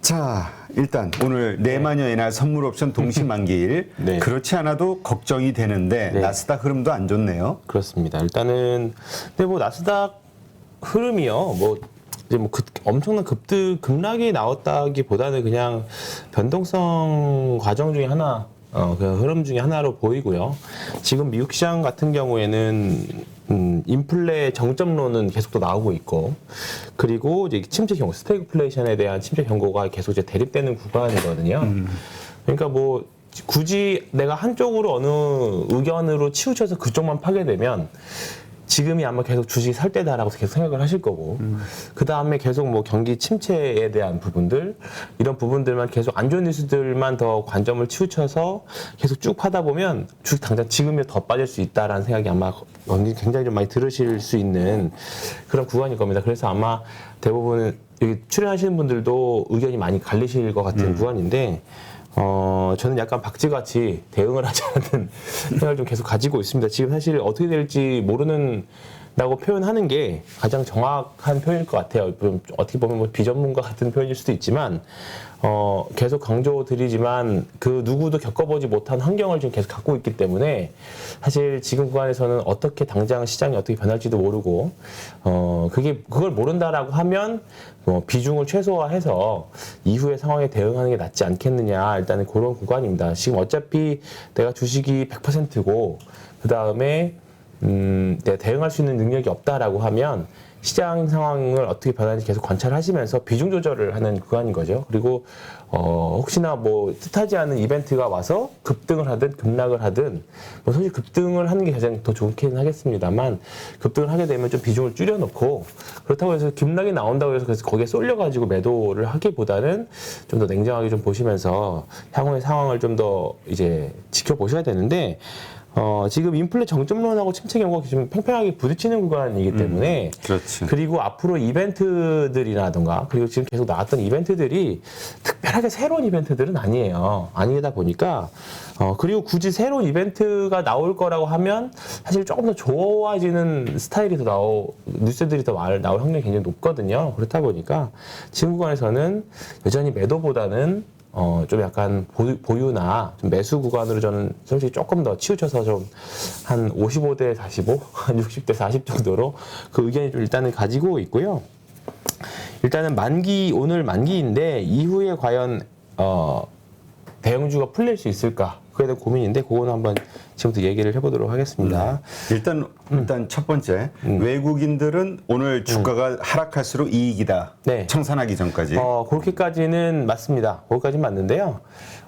자, 일단 오늘 내마녀의 날 선물 옵션 동시 만기일. 네. 그렇지 않아도 걱정이 되는데 네. 나스닥 흐름도 안 좋네요. 그렇습니다. 일단은 근데 뭐 나스닥 흐름이요. 뭐 이제 뭐 엄청난 급락이 나왔다기보다는 그냥 변동성 과정 중에 하나, 그 흐름 중에 하나로 보이고요. 지금 미국 시장 같은 경우에는 인플레 정점론은 계속 또 나오고 있고, 그리고 이제 침체 경고, 스태그플레이션에 대한 침체 경고가 계속 이제 대립되는 구간이거든요. 그러니까 뭐 굳이 내가 한쪽으로 어느 의견으로 치우쳐서 그쪽만 파게 되면 지금이 아마 계속 주식 살 때다라고 계속 생각을 하실 거고, 그 다음에 계속 뭐 경기 침체에 대한 부분들, 이런 부분들만 계속 안 좋은 뉴스들만 더 관점을 치우쳐서 계속 쭉 파다 보면 주식 당장 지금이 더 빠질 수 있다라는 생각이 아마 굉장히 좀 많이 들으실 수 있는 그런 구간일 겁니다. 그래서 아마 대부분 여기 출연하시는 분들도 의견이 많이 갈리실 것 같은 구간인데, 저는 약간 박쥐같이 대응을 하지 않는 생각을 좀 계속 가지고 있습니다. 지금 사실 어떻게 될지 모르는다고 표현하는 게 가장 정확한 표현일 것 같아요. 어떻게 보면 뭐 비전문가 같은 표현일 수도 있지만, 계속 강조드리지만 그 누구도 겪어보지 못한 환경을 지금 계속 갖고 있기 때문에 사실 지금 구간에서는 어떻게 당장 시장이 어떻게 변할지도 모르고, 그걸 모른다라고 하면 비중을 최소화해서 이후의 상황에 대응하는 게 낫지 않겠느냐, 일단은 그런 구간입니다. 지금 어차피 내가 주식이 100%고 그 다음에 내가 대응할 수 있는 능력이 없다라고 하면 시장 상황을 어떻게 변하는지 계속 관찰하시면서 비중 조절을 하는 구간인 거죠. 그리고 혹시나 뭐 뜻하지 않은 이벤트가 와서 급등을 하든 급락을 하든, 뭐 사실 급등을 하는 게 가장 더 좋긴 하겠습니다만, 급등을 하게 되면 좀 비중을 줄여놓고, 그렇다고 해서 급락이 나온다고 해서 그래서 거기에 쏠려가지고 매도를 하기보다는 좀 더 냉정하게 좀 보시면서 향후의 상황을 좀 더 이제 지켜보셔야 되는데, 지금 인플레 정점론하고 침체 경고가 좀 팽팽하게 부딪히는 구간이기 때문에, 그렇지. 그리고 앞으로 이벤트들이라던가, 그리고 지금 계속 나왔던 이벤트들이 특별하게 새로운 이벤트들은 아니에요. 아니다 보니까, 그리고 굳이 새로운 이벤트가 나올 거라고 하면 사실 조금 더 좋아지는 스타일이 더 뉴스들이 더 나올 확률이 굉장히 높거든요. 그렇다 보니까 지금 구간에서는 여전히 매도보다는 좀 약간 보유나 좀 매수 구간으로 저는 솔직히 조금 더 치우쳐서 좀 한 55대 45, 한 60대 40 정도로 그 의견이 좀 일단은 가지고 있고요. 일단은 오늘 만기인데 이후에 과연 대형주가 풀릴 수 있을까? 그에 대한 고민인데, 그거는 한번 지금부터 얘기를 해보도록 하겠습니다. 일단 첫 번째, 외국인들은 오늘 주가가 하락할수록 이익이다. 네. 청산하기 전까지. 그렇게까지는 맞습니다. 거기까지는 맞는데요.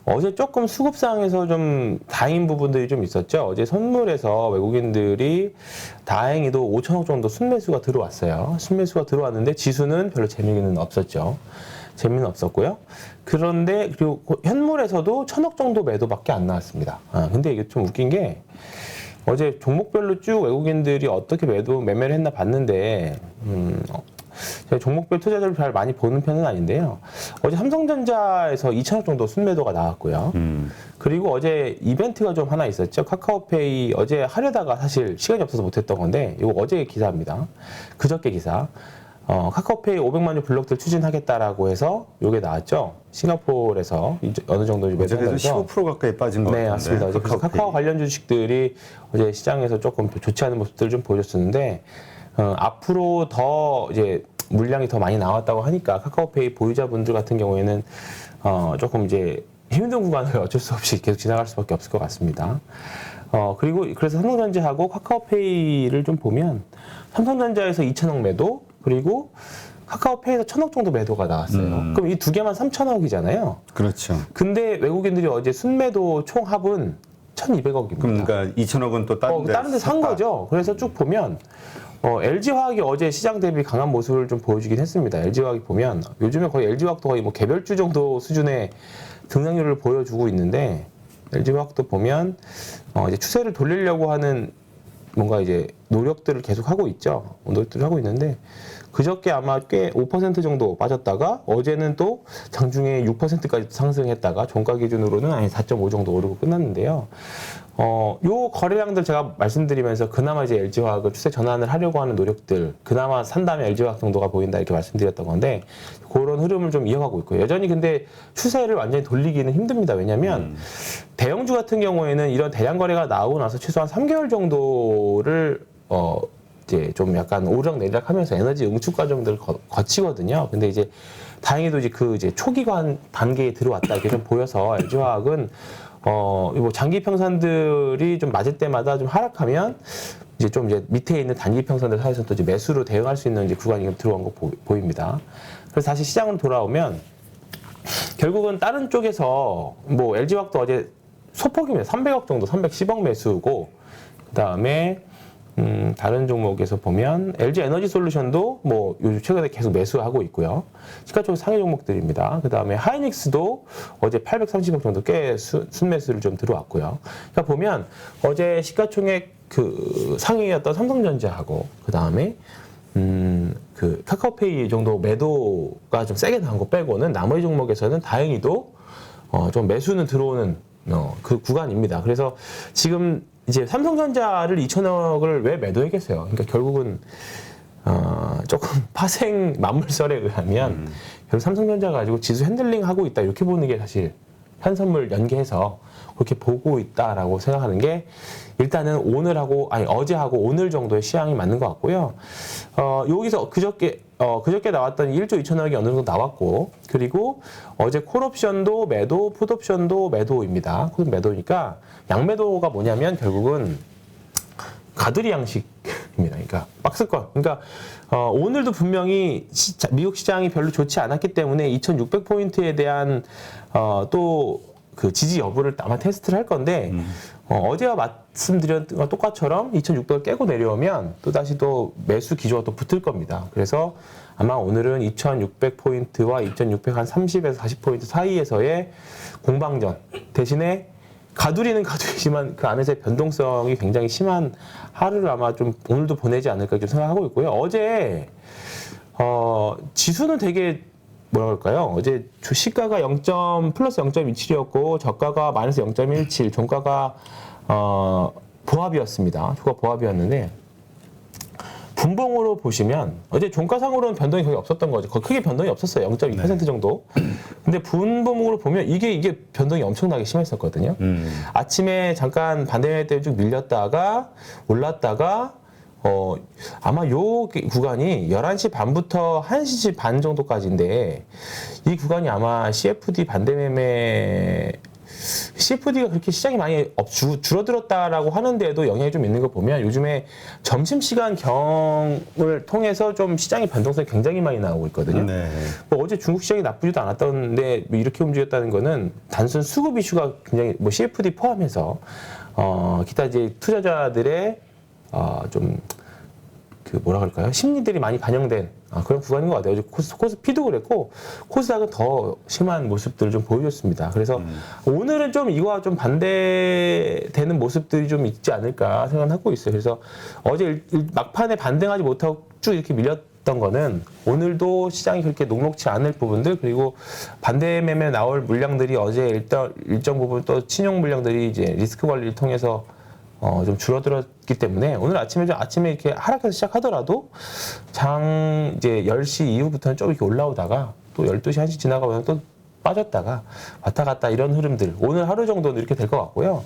어제 조금 수급상에서 좀 다행인 부분들이 좀 있었죠. 어제 선물에서 외국인들이 다행히도 5천억 정도 순매수가 들어왔어요. 순매수가 들어왔는데 지수는 별로 재미는 없었죠. 재미는 없었고요. 그런데 그리고 현물에서도 1,000억 정도 매도밖에 안 나왔습니다. 근데 이게 좀 웃긴 게, 어제 종목별로 쭉 외국인들이 어떻게 매매를 했나 봤는데, 제가 종목별 투자자를 잘 많이 보는 편은 아닌데요. 어제 삼성전자에서 2,000억 정도 순매도가 나왔고요. 그리고 어제 이벤트가 좀 하나 있었죠. 카카오페이 어제 하려다가 사실 시간이 없어서 못했던 건데, 이거 어제 기사입니다. 그저께 기사. 카카오페이 500만 주 블록들 추진하겠다라고 해서 이게 나왔죠. 싱가포르에서 어느 정도 매도해서 15% 가까이 빠진 것 같은데. 네, 맞습니다. 그래서 카카오 관련 주식들이 어제 시장에서 조금 좋지 않은 모습들을 좀 보여줬었는데, 앞으로 더 이제 물량이 더 많이 나왔다고 하니까 카카오페이 보유자분들 같은 경우에는 조금 이제 힘든 구간을 어쩔 수 없이 계속 지나갈 수밖에 없을 것 같습니다. 그리고 그래서 삼성전자하고 카카오페이를 좀 보면, 삼성전자에서 2,000억 매도, 그리고 카카오페이에서 1,000억 정도 매도가 나왔어요. 그럼 이 두 개만 3,000억이잖아요. 그렇죠. 근데 외국인들이 어제 순매도 총 합은 1,200억입니다. 그러니까 2천억은 또 다른 데 산 거죠. 그래서 쭉 보면 LG화학이 어제 시장 대비 강한 모습을 좀 보여주긴 했습니다. LG화학이 보면 요즘에 거의 LG화학도 거의 뭐 개별주 정도 수준의 등락률을 보여주고 있는데, LG화학도 보면 이제 추세를 돌리려고 하는 뭔가 이제 노력들을 계속 하고 있죠. 노력들을 하고 있는데 그저께 아마 꽤 5% 정도 빠졌다가 어제는 또 장중에 6%까지 상승했다가 종가 기준으로는 아니 4.5 정도 오르고 끝났는데요. 요 거래량들 제가 말씀드리면서 그나마 이제 LG화학을 추세 전환을 하려고 하는 노력들, 그나마 산 다음에 LG화학 정도가 보인다 이렇게 말씀드렸던 건데 그런 흐름을 좀 이어가고 있고요. 여전히 근데 추세를 완전히 돌리기는 힘듭니다. 왜냐하면 대형주 같은 경우에는 이런 대량 거래가 나오고 나서 최소한 3개월 정도를 이제 좀 약간 오르락내리락 하면서 에너지 응축 과정들을 거치거든요. 근데 이제 다행히도 이제 그 이제 초기관 단계에 들어왔다 이렇게 좀 보여서 LG화학은 뭐 장기 평선들이 좀 맞을 때마다 좀 하락하면 이제 좀 이제 밑에 있는 단기 평선들 사이에서 또 이제 매수로 대응할 수 있는 이제 구간이 들어온 거 보입니다. 그래서 다시 시장으로 돌아오면 결국은 다른 쪽에서 뭐 LG화학도 어제 소폭이면 300억 정도, 310억 매수고 그 다음에 다른 종목에서 보면 LG 에너지 솔루션도 뭐 요즘 최근에 계속 매수하고 있고요. 시가총액 상위 종목들입니다. 그 다음에 하이닉스도 어제 830억 정도 꽤 순매수를 좀 들어왔고요. 그러니까 보면 어제 시가총액 그 상위였던 삼성전자하고 그 다음에 그 카카오페이 정도 매도가 좀 세게 나온 거 빼고는 나머지 종목에서는 다행히도 좀 매수는 들어오는 그 구간입니다. 그래서 지금 이제 삼성전자를 2천억을 왜 매도했겠어요? 그러니까 결국은 조금 파생 만물설에 의하면 결국 삼성전자 가지고 지수 핸들링 하고 있다 이렇게 보는 게 사실 현선물 연계해서 그렇게 보고 있다라고 생각하는 게 일단은 어제하고 오늘 정도의 시향이 맞는 것 같고요. 여기서 그저께 나왔던 1조 2천억이 어느 정도 나왔고 그리고 어제 콜옵션도 매도, 풋옵션도 매도입니다. 콜 매도니까 양매도가 뭐냐면 결국은 가두리 양식입니다. 그러니까 박스권. 그러니까 오늘도 분명히 미국 시장이 별로 좋지 않았기 때문에 2,600포인트에 대한 또 그 지지 여부를 아마 테스트를 할 건데 어제와 말씀드렸던 것 똑같처럼 2,600을 깨고 내려오면 또 다시 또 매수 기조가 또 붙을 겁니다. 그래서 아마 오늘은 2,600포인트와 2,600 30에서 40포인트 사이에서의 공방전 대신에 가두리는 가두리지만 그 안에서의 변동성이 굉장히 심한 하루를 아마 좀 오늘도 보내지 않을까 좀 생각하고 있고요. 어제 지수는 되게 뭐라 그럴까요? 어제 시가가 플러스 0.27이었고 저가가 마이너스 0.17, 종가가 보합이었습니다. 주가 보합이었는데 분봉으로 보시면 어제 종가상으로는 변동이 거의 없었던 거죠. 거의 크게 변동이 없었어요. 0.2% 정도. 근데 분봉으로 보면 이게 변동이 엄청나게 심했었거든요. 아침에 잠깐 반대매매 때문에 쭉 밀렸다가 올랐다가 아마 요 구간이 11시 반부터 1시 반 정도까지인데 이 구간이 아마 CFD가 그렇게 시장이 많이 줄어들었다라고 하는데도 영향이 좀 있는 거 보면 요즘에 점심시간 경을 통해서 좀 시장의 변동성이 굉장히 많이 나오고 있거든요. 네. 뭐 어제 중국 시장이 나쁘지도 않았던데 뭐 이렇게 움직였다는 거는 단순 수급 이슈가 굉장히 뭐 CFD 포함해서 기타 이제 투자자들의 좀 그 뭐라 그럴까요? 심리들이 많이 반영된 그런 구간인 것 같아요. 코스피도 그랬고 코스닥은 더 심한 모습들을 좀 보여줬습니다. 그래서 오늘은 좀 이거와 좀 반대되는 모습들이 좀 있지 않을까 생각하고 있어요. 그래서 어제 막판에 반등하지 못하고 쭉 이렇게 밀렸던 거는 오늘도 시장이 그렇게 녹록지 않을 부분들 그리고 반대 매매 나올 물량들이 어제 일정 부분 또 친용 물량들이 이제 리스크 관리를 통해서 좀 줄어들었기 때문에 오늘 아침에 이렇게 하락해서 시작하더라도 이제 10시 이후부터는 좀 이렇게 올라오다가 또 12시 1시 지나가면 또 빠졌다가 왔다 갔다 이런 흐름들 오늘 하루 정도는 이렇게 될 것 같고요.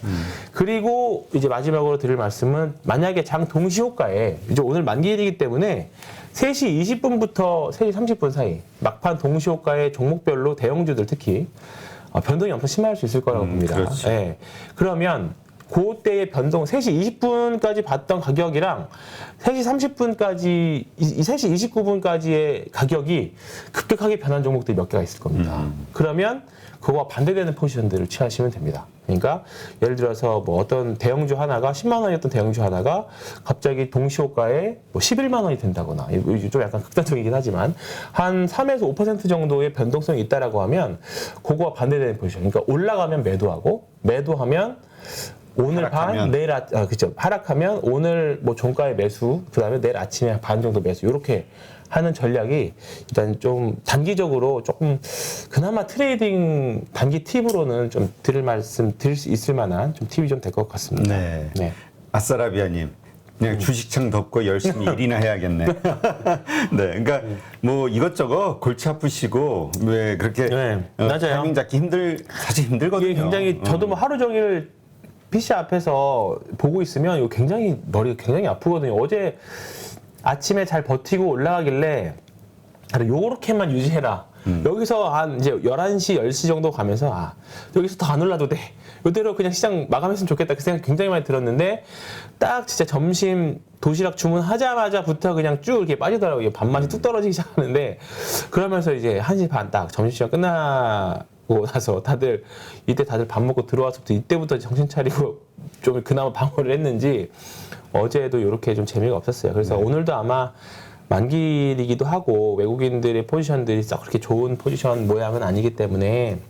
그리고 이제 마지막으로 드릴 말씀은 만약에 장 동시 호가에 이제 오늘 만기일이기 때문에 3시 20분부터 3시 30분 사이 막판 동시 호가의 종목별로 대형주들 특히 변동이 엄청 심할 수 있을 거라고 봅니다. 네. 그러면 그때의 변동 3시 20분까지 봤던 가격이랑 3시 30분까지 3시 29분까지의 가격이 급격하게 변한 종목들이 몇 개가 있을 겁니다. 그러면 그거와 반대되는 포지션들을 취하시면 됩니다. 그러니까 예를 들어서 뭐 어떤 대형주 하나가 10만 원이었던 대형주 하나가 갑자기 동시호가에 뭐 11만 원이 된다거나 좀 약간 극단적이긴 하지만 한 3에서 5% 정도의 변동성이 있다라고 하면 그거와 반대되는 포지션. 그러니까 올라가면 매도하고 매도하면 오늘 하락하면. 반, 내일 그렇죠. 하락하면 오늘 뭐 종가의 매수, 그다음에 내일 아침에 반 정도 매수 이렇게 하는 전략이 일단 좀 단기적으로 조금 그나마 트레이딩 단기 팁으로는 좀 드릴 수 있을 만한 좀 팁이 좀 될 것 같습니다. 네. 네. 아싸라비아님. 그냥 주식창 덮고 열심히 일이나 해야겠네. 네, 그러니까 뭐 이것저것 골치 아프시고 왜 그렇게 맞아요. 타이밍 잡기 사실 힘들거든요. 이게 굉장히 저도 뭐 하루 종일 PC 앞에서 보고 있으면 이거 굉장히 머리가 굉장히 아프거든요. 어제 아침에 잘 버티고 올라가길래 요렇게만 유지해라. 여기서 한 이제 11시, 10시 정도 가면서 여기서 더 안 올라도 돼. 이대로 그냥 시장 마감했으면 좋겠다. 그 생각 굉장히 많이 들었는데 딱 진짜 점심 도시락 주문하자마자부터 그냥 쭉 이렇게 빠지더라고요. 밥맛이 뚝 떨어지기 시작하는데 그러면서 이제 1시 반 딱 점심시간 끝나고 나서 다들 밥 먹고 들어와서부터 이때부터 정신 차리고 좀 그나마 방어를 했는지 어제도 이렇게 좀 재미가 없었어요. 그래서 오늘도 아마 만기이기도 하고 외국인들의 포지션들이 싹 그렇게 좋은 포지션 모양은 아니기 때문에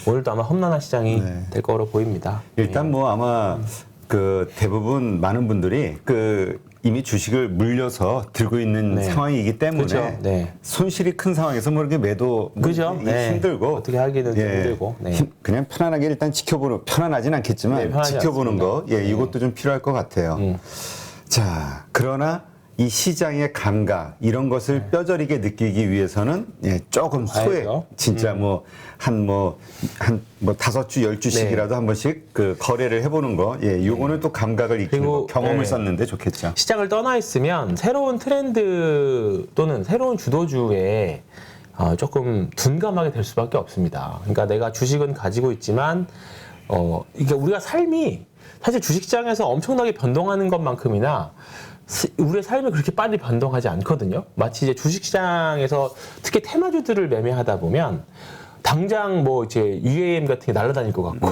오늘도 아마 험난한 시장이 될 거로 보입니다. 일단 뭐 아마 그 대부분 많은 분들이 이미 주식을 물려서 들고 있는 상황이기 때문에 그렇죠. 네. 손실이 큰 상황에서 뭐 이렇게 매도 그죠? 힘들고 어떻게 하기는 좀 힘들고 그냥 편안하게 일단 편안하진 않겠지만 편하지 지켜보는 않습니다. 거 이것도 좀 필요할 것 같아요. 자, 그러나 이 시장의 감각 이런 것을 뼈저리게 느끼기 위해서는 조금 후에 알죠. 진짜 한 5주, 10주씩이라도 한 번씩 그 거래를 해보는 거, 요거는 또 감각을 익히는 거, 경험을 쌓는데 좋겠죠. 시장을 떠나 있으면 새로운 트렌드 또는 새로운 주도주에 조금 둔감하게 될 수밖에 없습니다. 그러니까 내가 주식은 가지고 있지만, 그러니까 우리가 삶이 사실 주식시장에서 엄청나게 변동하는 것만큼이나 우리의 삶이 그렇게 빨리 변동하지 않거든요. 마치 이제 주식시장에서 특히 테마주들을 매매하다 보면 당장 뭐 이제 UAM 같은 게 날아다닐 것 같고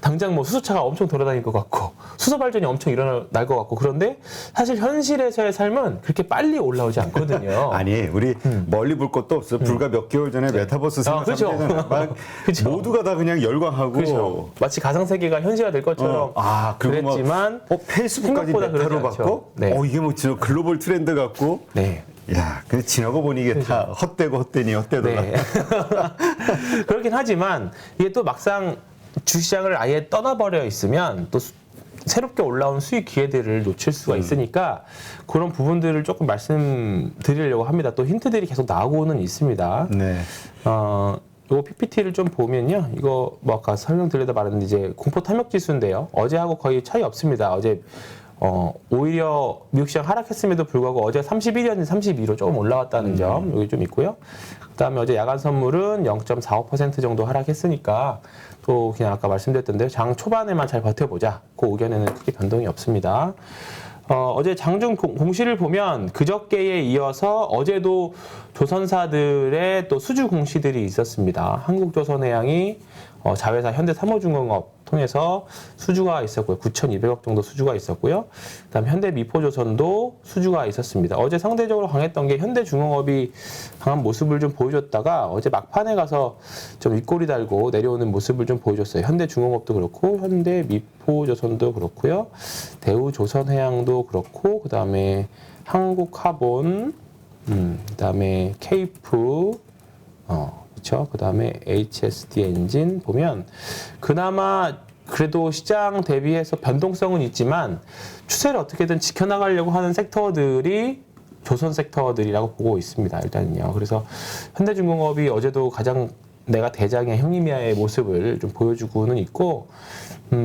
당장 뭐 수소차가 엄청 돌아다닐 것 같고 수소 발전이 엄청 일어날 것 같고 그런데 사실 현실에서의 삶은 그렇게 빨리 올라오지 않거든요. 아니 우리 멀리 볼 것도 없어. 불과 몇 개월 전에 메타버스 생각하면 그렇죠. 모두가 다 그냥 열광하고 그렇죠. 마치 가상세계가 현실화될 것처럼 그랬지만 페이스북까지 메타로 받고 이게 뭐 진짜 글로벌 트렌드 같고 야, 근데 지나고 보니 이게 다 헛되고 헛되더라. 그렇긴 하지만 이게 또 막상 주시장을 아예 떠나버려 있으면 또 새롭게 올라온 수익 기회들을 놓칠 수가 있으니까 그런 부분들을 조금 말씀드리려고 합니다. 또 힌트들이 계속 나오고는 있습니다. 네. 요 PPT를 좀 보면요. 이거 뭐 아까 설명드리다 말했는데 이제 공포 탐욕 지수인데요. 어제하고 거의 차이 없습니다. 어제 오히려 미국 시장 하락했음에도 불구하고 어제 31이었는데 32로 조금 올라왔다는 점 여기 좀 있고요. 그다음에 어제 야간 선물은 0.45% 정도 하락했으니까 또 그냥 아까 말씀드렸던 대로 장 초반에만 잘 버텨보자. 그 의견에는 크게 변동이 없습니다. 어제 장중 공시를 보면 그저께에 이어서 어제도 조선사들의 또 수주 공시들이 있었습니다. 한국조선해양이 자회사 현대삼호중공업 통해서 수주가 있었고요. 9,200억 정도 수주가 있었고요. 그다음 현대미포조선도 수주가 있었습니다. 어제 상대적으로 강했던 게 현대중공업이 강한 모습을 좀 보여줬다가 어제 막판에 가서 좀 윗꼬리 달고 내려오는 모습을 좀 보여줬어요. 현대중공업도 그렇고 현대미포조선도 그렇고요. 대우조선해양도 그렇고 그다음에 한국카본 그다음에 케이프 그렇죠. 그다음에 HSD 엔진 보면 그나마 그래도 시장 대비해서 변동성은 있지만 추세를 어떻게든 지켜나가려고 하는 섹터들이 조선 섹터들이라고 보고 있습니다. 일단은요. 그래서 현대중공업이 어제도 가장 내가 대장의 형님이야의 모습을 좀 보여주고는 있고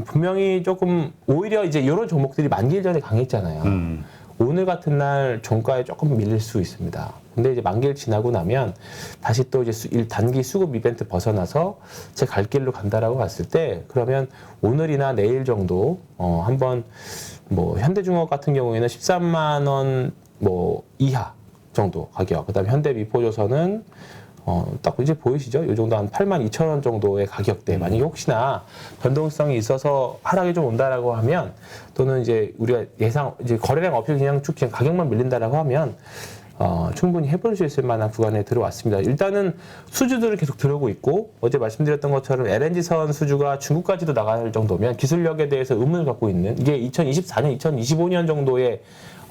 분명히 조금 오히려 이제 이런 종목들이 만기일 전에 강했잖아요. 오늘 같은 날 종가에 조금 밀릴 수 있습니다. 근데 이제 만기를 지나고 나면 다시 또 이제 단기 수급 이벤트 벗어나서 제 갈 길로 간다라고 봤을 때 그러면 오늘이나 내일 정도 한번 뭐 현대중공업 같은 경우에는 13만 원 뭐 이하 정도 가격. 그다음에 현대미포조선은 딱 이제 보이시죠? 이 정도 한 82,000원 정도의 가격대. 만약에 혹시나 변동성이 있어서 하락이 좀 온다라고 하면 또는 이제 우리가 이제 거래량 없이 그냥 쭉 그냥 가격만 밀린다라고 하면 충분히 해볼 수 있을 만한 구간에 들어왔습니다. 일단은 수주들은 계속 들어오고 있고 어제 말씀드렸던 것처럼 LNG선 수주가 중국까지도 나갈 정도면 기술력에 대해서 의문을 갖고 있는 이게 2024년, 2025년 정도에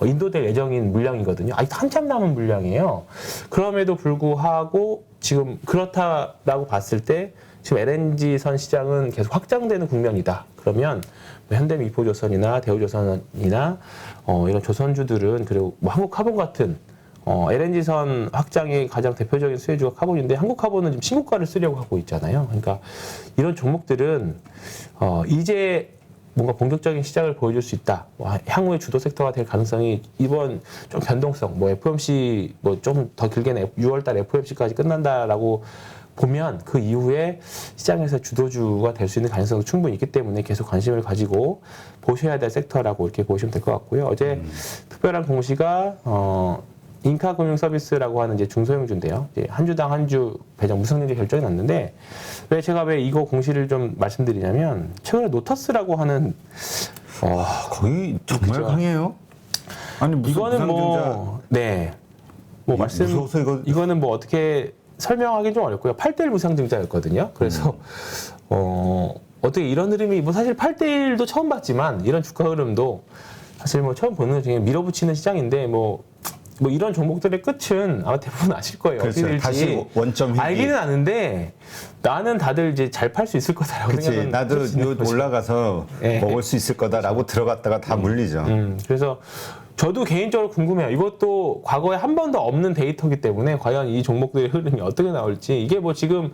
인도될 예정인 물량이거든요. 아직 한참 남은 물량이에요. 그럼에도 불구하고 지금 그렇다라고 봤을 때 지금 LNG선 시장은 계속 확장되는 국면이다. 그러면 뭐 현대미포조선이나 대우조선이나 이런 조선주들은 그리고 뭐 한국카본 같은 LNG선 확장의 가장 대표적인 수혜주가 카본인데 한국카본은 지금 신고가를 쓰려고 하고 있잖아요. 그러니까 이런 종목들은 이제 뭔가 본격적인 시작을 보여줄 수 있다. 향후의 주도 섹터가 될 가능성이 이번 좀 변동성, 뭐 FOMC 뭐 좀 더 길게는 6월달 FOMC까지 끝난다라고 보면 그 이후에 시장에서 주도주가 될 수 있는 가능성이 충분히 있기 때문에 계속 관심을 가지고 보셔야 될 섹터라고 이렇게 보시면 될 것 같고요. 어제 특별한 공시가 인카금융서비스라고 하는 이제 중소형주인데요. 이제 한 주당 한 주 배정 무상증자 결정이 났는데 제가 왜 이거 공시를 좀 말씀드리냐면 최근에 노터스라고 하는 거의 정말 그죠? 강해요. 아니 무슨 이거는 무상증자 무서워서 이거는 뭐 어떻게 설명하기 좀 어렵고요. 8대1 무상증자였거든요. 그래서 어떻게 이런 흐름이 뭐 사실 8대1도 처음 봤지만 이런 주가 흐름도 사실 뭐 처음 보는 것 중에 밀어붙이는 시장인데 뭐 이런 종목들의 끝은 아마 대부분 아실 거예요. 그렇죠. 어떻게 될지 다시 원점 회귀. 알기는 아는데 나는 다들 이제 잘 팔 수 있을 거다라고 그치. 생각은 나도 올라가서 네. 먹을 수 있을 거다라고 들어갔다가 다 물리죠. 그래서 저도 개인적으로 궁금해요. 이것도 과거에 한 번도 없는 데이터이기 때문에 과연 이 종목들의 흐름이 어떻게 나올지 이게 뭐 지금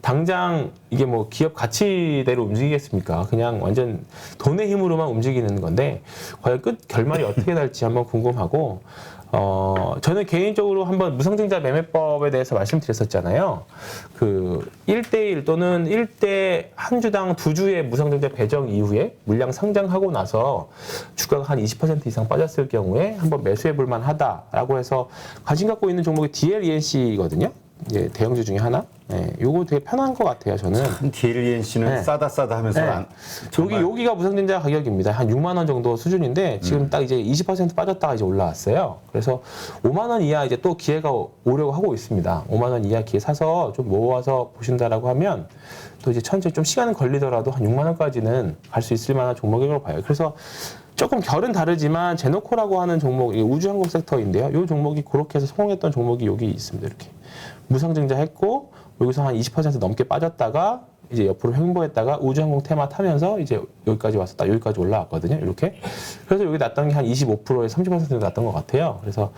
당장 이게 뭐 기업 가치대로 움직이겠습니까? 그냥 완전 돈의 힘으로만 움직이는 건데 과연 끝 결말이 어떻게 날지 한번 궁금하고 저는 개인적으로 한번 무상증자 매매법에 대해서 말씀드렸었잖아요. 그 1대1 또는 1대 한 주당 2주의 무상증자 배정 이후에 물량 상장하고 나서 주가가 한 20% 이상 빠졌을 경우에 한번 매수해 볼 만하다라고 해서 관심 갖고 있는 종목이 DLENC거든요. 이제 대형주 중에 하나. 네, 요거 되게 편한 것 같아요, 저는. DLENC는 네. 싸다 하면서 네. 여기가 무상증자 가격입니다. 한 6만 원 정도 수준인데 지금 딱 이제 20% 빠졌다가 이제 올라왔어요. 그래서 5만 원 이하 이제 또 기회가 오려고 하고 있습니다. 5만 원 이하 기회 사서 좀 모아서 보신다라고 하면 또 이제 천천히 좀 시간은 걸리더라도 한 6만 원까지는 갈 수 있을 만한 종목이라고 봐요. 그래서 조금 결은 다르지만 제노코라고 하는 종목, 우주항공 섹터인데요. 이 종목이 그렇게 해서 성공했던 종목이 여기 있습니다. 이렇게 무상증자 했고 여기서 한 20% 넘게 빠졌다가 이제 옆으로 횡보했다가 우주항공 테마 타면서 이제 여기까지 왔었다. 여기까지 올라왔거든요. 이렇게. 그래서 여기 났던 게 한 25%에서 30% 났던 것 같아요. 그래서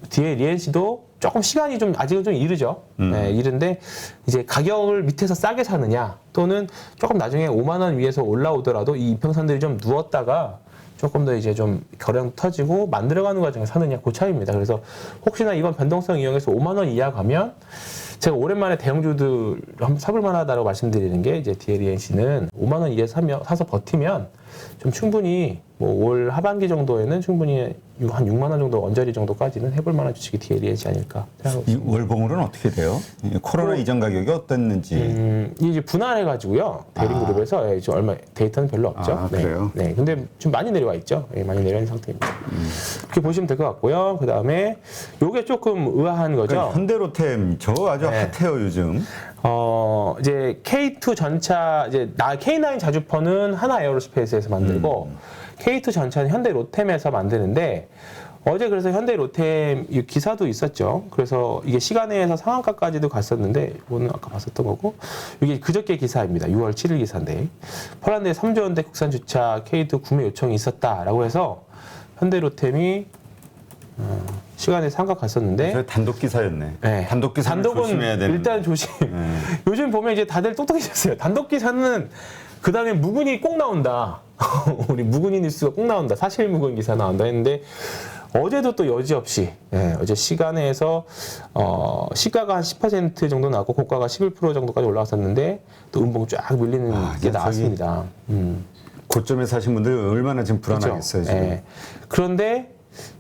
뒤에 리엔씨도 조금 시간이 좀 아직은 좀 이르죠. 네, 이른데 이제 가격을 밑에서 싸게 사느냐 또는 조금 나중에 5만 원 위에서 올라오더라도 이 이평선들이 좀 누웠다가 조금 더 이제 좀 결연 터지고 만들어가는 과정에 사느냐 그 차이입니다. 그래서 혹시나 이번 변동성 이용해서 5만 원 이하 가면 제가 오랜만에 대형주들 한번 사볼 만하다고 말씀드리는 게 이제 DLENC는 5만 원 이하 사서 버티면 좀 충분히 뭐 올 하반기 정도에는 충분히 한 6만 원 정도 언저리 정도까지는 해볼 만한 주식이 DLENC 아닐까 생각하고 있습니다. 이 월봉으로는 어떻게 돼요? 코로나 이전 가격이 어땠는지. 이제 분할해가지고요 대림그룹에서 이제 얼마 데이터는 별로 없죠. 네. 그래요? 네, 근데 좀 많이 내려와 있죠. 네, 많이 내려와 있는 상태입니다. 그렇게 보시면 될 것 같고요. 그 다음에 요게 조금 의아한 거죠. 그러니까 현대로템 저 아주 네. 핫해요 요즘. 이제 K2 전차 이제 K9 자주포는 하나 에어로스페이스에서 만들고 K2 전차는 현대 로템에서 만드는데 어제 그래서 현대 로템 기사도 있었죠. 그래서 이게 시간에서 상한가까지도 갔었는데 이거는 아까 봤었던 거고 이게 그저께 기사입니다. 6월 7일 기사인데 폴란드에 3조 원대 국산 주차 K2 구매 요청이 있었다라고 해서 현대 로템이 시간에 상가 갔었는데 저 단독 기사였네. 네. 단독 기사는 조심해야 되는. 일단 조심. 요즘 보면 이제 다들 똑똑해졌어요. 단독 기사는 그 다음에 무근이 꼭 나온다. 우리 무근이 뉴스가 꼭 나온다. 사실 무근 기사 나온다 했는데 어제도 또 여지없이 어제 시간에서 시가가 한 10% 정도 나왔고 고가가 11% 정도까지 올라왔었는데 또 음봉 쫙 밀리는 게 나왔습니다. 고점에 사신 분들 얼마나 지금 불안하겠어요. 그렇죠? 지금. 네. 그런데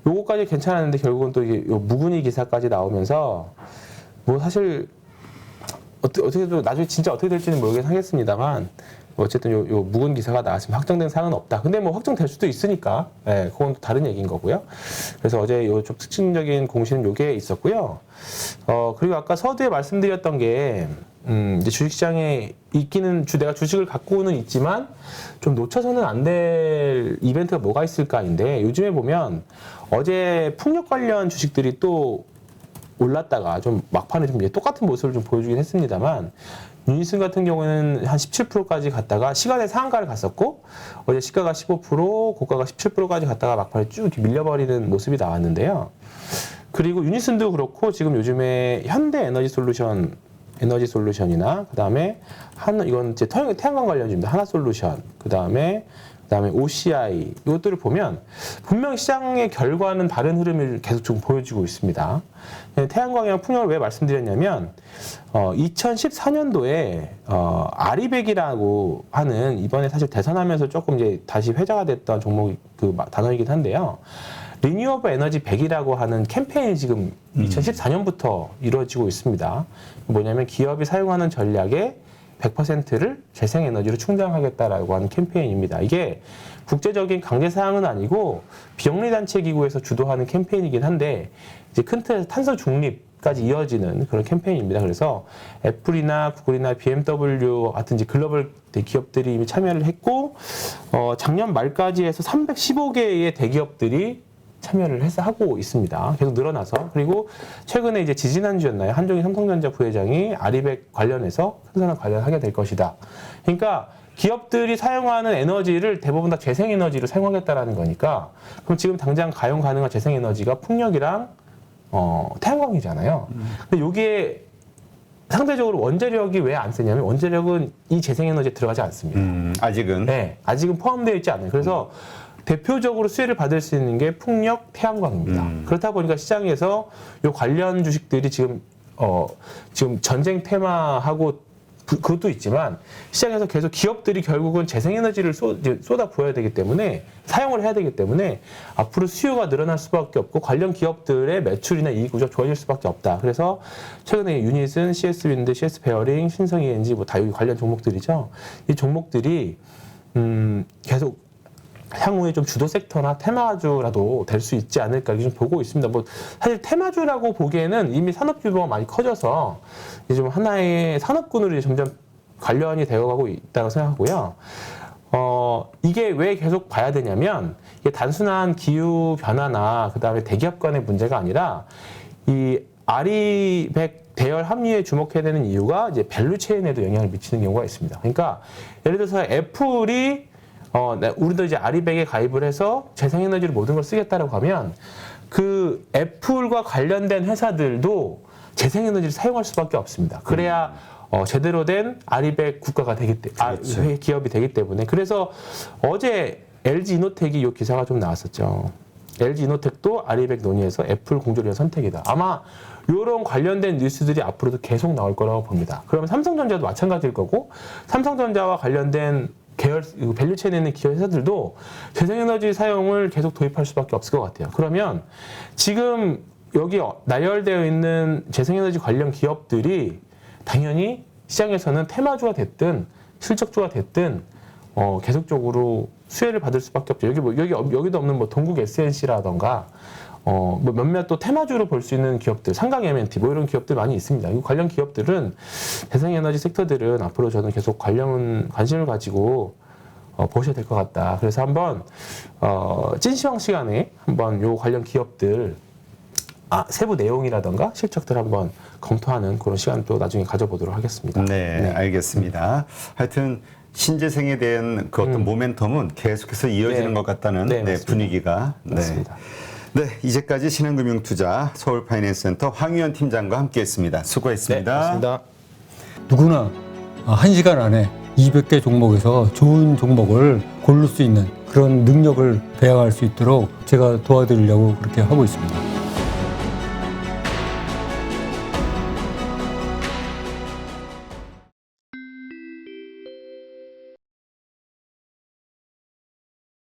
요거까지 괜찮았는데 결국은 또 이게 요 무근이 기사까지 나오면서 뭐 사실 어떻게 또 나중에 진짜 어떻게 될지는 모르겠긴 하겠습니다만 어쨌든 요 묵은 기사가 나왔으면 확정된 사항은 없다. 근데 뭐 확정될 수도 있으니까, 예, 그건 또 다른 얘기인 거고요. 그래서 어제 요 좀 특징적인 공시는 요게 있었고요. 그리고 아까 서두에 말씀드렸던 게, 이제 주식시장에 있기는 내가 주식을 갖고는 있지만 좀 놓쳐서는 안 될 이벤트가 뭐가 있을까인데, 요즘에 보면 어제 풍력 관련 주식들이 또 올랐다가 좀 막판에 좀 똑같은 모습을 좀 보여주긴 했습니다만, 유니슨 같은 경우에는 한 17%까지 갔다가 시간의 상한가를 갔었고, 어제 시가가 15%, 고가가 17%까지 갔다가 막판에 쭉 이렇게 밀려버리는 모습이 나왔는데요. 그리고 유니슨도 그렇고 지금 요즘에 현대 에너지 솔루션이나 그다음에 이건 이제 태양광 관련주입니다. 하나솔루션, 그다음에 OCI 이것들을 보면 분명 시장의 결과는 다른 흐름을 계속 좀 보여주고 있습니다. 태양광이랑 풍력을 왜 말씀드렸냐면 2014년도에 아리백이라고 하는 이번에 사실 대선하면서 조금 이제 다시 회자가 됐던 종목 그 단어이긴 한데요. 리뉴어블 에너지 100이라고 하는 캠페인이 지금 2014년부터 이루어지고 있습니다. 뭐냐면 기업이 사용하는 전략의 100%를 재생에너지로 충당하겠다라고 하는 캠페인입니다. 이게 국제적인 강제사항은 아니고 비영리단체 기구에서 주도하는 캠페인이긴 한데 이제 큰 틀에서 탄소 중립까지 이어지는 그런 캠페인입니다. 그래서 애플이나 구글이나 BMW 같은 이제 글로벌 대기업들이 이미 참여를 했고 작년 말까지 해서 315개의 대기업들이 참여를 해서 하고 있습니다. 계속 늘어나서. 그리고 최근에 이제 지지난주였나요? 한종희 삼성전자 부회장이 아리백 관련해서 큰 산업 관련하게 될 것이다. 그러니까 기업들이 사용하는 에너지를 대부분 다 재생에너지로 사용하겠다라는 거니까 그럼 지금 당장 가용 가능한 재생에너지가 풍력이랑 태양광이잖아요. 근데 여기에 상대적으로 원자력이 왜 안 쓰냐면 원자력은 이 재생에너지에 들어가지 않습니다. 아직은? 네, 아직은 포함되어 있지 않아요. 그래서 대표적으로 수혜를 받을 수 있는 게 풍력, 태양광입니다. 그렇다 보니까 시장에서 이 관련 주식들이 지금 전쟁 테마하고 그것도 있지만 시장에서 계속 기업들이 결국은 재생에너지를 쏟아 부어야 되기 때문에 사용을 해야 되기 때문에 앞으로 수요가 늘어날 수밖에 없고 관련 기업들의 매출이나 이익 구조가 좋아질 수밖에 없다. 그래서 최근에 유닛은 CS윈드, CS베어링, 신성ENG 뭐 다 여기 관련 종목들이죠. 이 종목들이 계속 향후에 좀 주도 섹터나 테마주라도 될 수 있지 않을까 이렇게 좀 보고 있습니다. 뭐 사실 테마주라고 보기에는 이미 산업 규모가 많이 커져서 이제 좀 하나의 산업군으로 이제 점점 관련이 되어가고 있다고 생각하고요. 이게 왜 계속 봐야 되냐면 이게 단순한 기후 변화나 그 다음에 대기업 간의 문제가 아니라 이 아리백 대열 합류에 주목해야 되는 이유가 이제 밸류 체인에도 영향을 미치는 경우가 있습니다. 그러니까 예를 들어서 애플이 우리도 이제 아리백에 가입을 해서 재생에너지를 모든 걸 쓰겠다라고 하면 그 애플과 관련된 회사들도 재생에너지를 사용할 수밖에 없습니다. 그래야 제대로 된 아리백 국가가 그렇죠. 기업이 되기 때문에. 그래서 어제 LG 이노텍이 이 기사가 좀 나왔었죠. LG 이노텍도 아리백 논의에서 애플 공조리의 선택이다. 아마 이런 관련된 뉴스들이 앞으로도 계속 나올 거라고 봅니다. 그러면 삼성전자도 마찬가지일 거고 삼성전자와 관련된 계열 밸류체인에 있는 기업 회사들도 재생에너지 사용을 계속 도입할 수밖에 없을 것 같아요. 그러면 지금 여기 나열되어 있는 재생에너지 관련 기업들이 당연히 시장에서는 테마주가 됐든 실적주가 됐든 계속적으로 수혜를 받을 수밖에 없죠. 여기도 없는 뭐 동국 SNC라던가 뭐 몇몇 또 테마주로 볼 수 있는 기업들, 상강 M&T 뭐 이런 기업들 많이 있습니다. 이 관련 기업들은 재생에너지 섹터들은 앞으로 저는 계속 관심을 가지고 보셔야 될 것 같다. 그래서 한번 찐시황 시간에 한번 요 관련 기업들 세부 내용이라던가 실적들 한번 검토하는 그런 시간 또 나중에 가져보도록 하겠습니다. 네. 알겠습니다. 하여튼 신재생에 대한 그 어떤 모멘텀은 계속해서 이어지는 것 같다는 분위기가. 맞습니다. 네, 이제까지 신한금융투자 서울파이낸스센터 황유현 팀장과 함께했습니다. 수고했습니다. 네, 고맙습니다. 누구나 1시간 안에 200개 종목에서 좋은 종목을 고를 수 있는 그런 능력을 배양할 수 있도록 제가 도와드리려고 그렇게 하고 있습니다.